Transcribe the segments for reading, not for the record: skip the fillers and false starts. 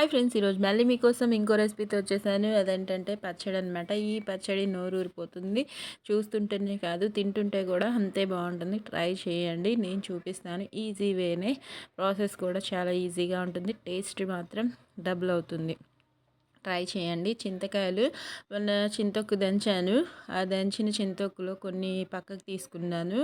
Hi friends, ఈరోజు మళ్ళీ మీకోసం ఇంకో రెసిపీతో వచ్చేసాను. అదేంటంటే పచ్చడి అనమాట. ఈ పచ్చడి నోరూరిపోతుంది. చూస్తుంటేనే కాదు, తింటుంటే కూడా అంతే బాగుంటుంది. ట్రై చేయండి, నేను చూపిస్తాను. ఈజీ వేనే, ప్రాసెస్ కూడా చాలా ఈజీగా ఉంటుంది. టేస్ట్ మాత్రం డబుల్ అవుతుంది. ట్రై చేయండి. చింతకాయలు మొన్న చింతొక్కు దంచాను. ఆ దంచిన చింతొక్కులో కొన్ని పక్కకు తీసుకున్నాను.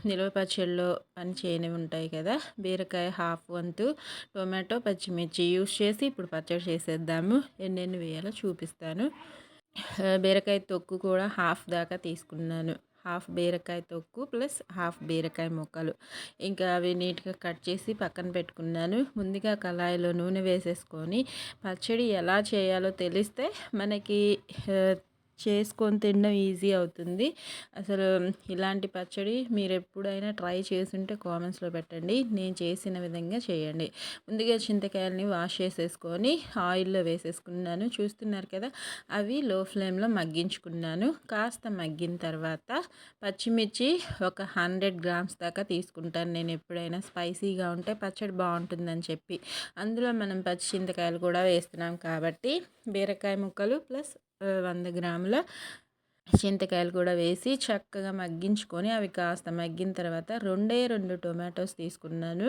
నిల్వ పచ్చడిలో పని చేయనివి ఉంటాయి కదా. బీరకాయ హాఫ్ వంతు, టొమాటో, పచ్చిమిర్చి యూస్ చేసి ఇప్పుడు పచ్చడి చేసేద్దాము. ఎన్నెన్ని వేయాలో చూపిస్తాను. బీరకాయ తొక్కు కూడా హాఫ్ దాకా తీసుకున్నాను. హాఫ్ బీరకాయ తొక్కు ప్లస్ హాఫ్ బీరకాయ ముక్కలు. ఇంకా అవి నీట్గా కట్ చేసి పక్కన పెట్టుకున్నాను. ముందుగా కళాయిలో నూనె వేసేసుకొని పచ్చడి ఎలా చేయాలో తెలిస్తే మనకి చేసుకొని తినడం ఈజీ అవుతుంది. అసలు ఇలాంటి పచ్చడి మీరు ఎప్పుడైనా ట్రై చేసుంటే కామెంట్స్లో పెట్టండి. నేను చేసిన విధంగా చేయండి. ముందుగా చింతకాయలని వాష్ చేసేసుకొని ఆయిల్లో వేసేసుకున్నాను. చూస్తున్నారు కదా, అవి లో ఫ్లేమ్లో మగ్గించుకున్నాను. కాస్త మగ్గిన తర్వాత పచ్చిమిర్చి ఒక 100 గ్రామ్స్ దాకా తీసుకుంటాను. నేను ఎప్పుడైనా స్పైసీగా ఉంటే పచ్చడి బాగుంటుందని చెప్పి, అందులో మనం పచ్చి చింతకాయలు కూడా వేస్తున్నాం కాబట్టి బీరకాయ ముక్కలు ప్లస్ 100 గ్రాముల చింతకాయలు కూడా వేసి చక్కగా మగ్గించుకొని అవి కాస్త మగ్గిన తర్వాత రెండు టొమాటోస్ తీసుకున్నాను.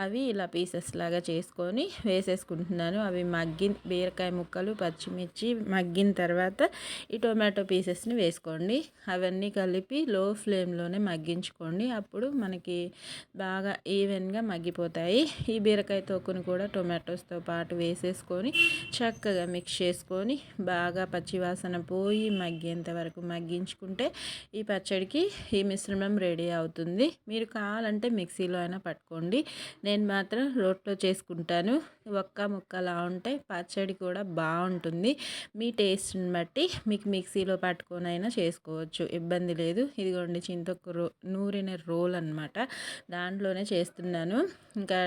అవి ఇలా పీసెస్ లాగా చేసుకొని వేసేసుకుంటున్నాను. అవి బీరకాయ ముక్కలు, పచ్చిమిర్చి మగ్గిన తర్వాత ఈ టొమాటో పీసెస్ని వేసుకోండి. అవన్నీ కలిపి లో ఫ్లేమ్లోనే మగ్గించుకోండి. అప్పుడు మనకి బాగా ఈవెన్గా మగ్గిపోతాయి. ఈ బీరకాయ తొక్కును కూడా టొమాటోస్తో పాటు వేసేసుకొని చక్కగా మిక్స్ చేసుకొని బాగా పచ్చివాసన పోయి మగ్గేంత వరకు మగ్గించుకుంటే ఈ పచ్చడికి ఈ మిశ్రమం రెడీ అవుతుంది. మీరు కావాలంటే మిక్సీలో అయినా పట్టుకోండి. నేను మాత్రం రోట్లో చేసుకుంటాను. ఒక్క ముక్కలా ఉంటే పచ్చడి కూడా బాగుంటుంది. మీ టేస్ట్ని బట్టి మీకు మిక్సీలో పట్టుకొని అయినా చేసుకోవచ్చు, ఇబ్బంది లేదు. ఇదిగోండి చింతొక్కు నూరిన రోల్ అనమాట, దాంట్లోనే చేస్తున్నాను. ఇంకా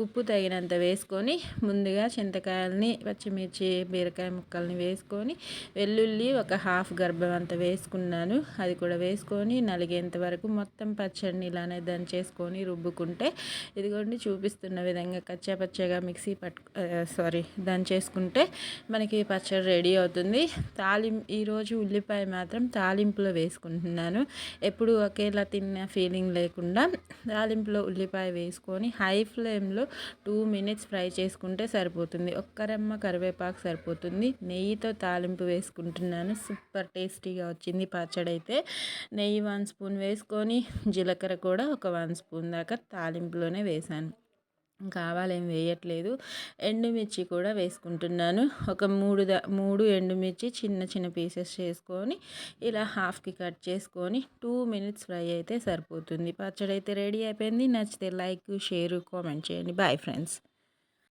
ఉప్పు తగినంత వేసుకొని ముందుగా చింతకాయలని, పచ్చిమిర్చి, బీరకాయ ముక్కల్ని వేసుకొని వెల్లుల్లి ఒక హాఫ్ గర్భం అంత వేసుకున్నాను. అది కూడా వేసుకొని నలిగేంత వరకు మొత్తం పచ్చడిని ఇలానే దంచేసుకొని రుబ్బుకుంటే ఇదిగోండి చూపిస్తున్న విధంగా కచ్చాపచ్చగా దంచేసుకుంటే మనకి పచ్చడి రెడీ అవుతుంది. ఈరోజు ఉల్లిపాయ మాత్రం తాలింపులో వేసుకుంటున్నాను. ఎప్పుడు ఒకేలా తిన్న ఫీలింగ్ లేకుండా తాలింపులో ఉల్లిపాయ వేసుకొని హై ఫ్లేమ్లో 2 మినిట్స్ ఫ్రై చేసుకుంటే సరిపోతుంది. ఒక్క రెమ్మ కరివేపాకు సరిపోతుంది. నెయ్యితో తాలింపు వేసుకుంటున్నాను. సూపర్ టేస్టీగా వచ్చింది పచ్చడి అయితే. నెయ్యి 1 స్పూన్ వేసుకొని జీలకర్ర కూడా ఒక 1 స్పూన్ దాకా తాలింపులోనే వేసాను. కావాలేం వేయట్లేదు. ఎండుమిర్చి కూడా వేసుకుంటున్నాను. ఒక 3 ఎండుమిర్చి చిన్న చిన్న పీసెస్ చేసుకొని ఇలా హాఫ్కి కట్ చేసుకొని 2 మినిట్స్ ఫ్రై అయితే సరిపోతుంది. పచ్చడి అయితే రెడీ అయిపోయింది. నచ్చితే లైక్, షేర్, కామెంట్ చేయండి. Bye friends.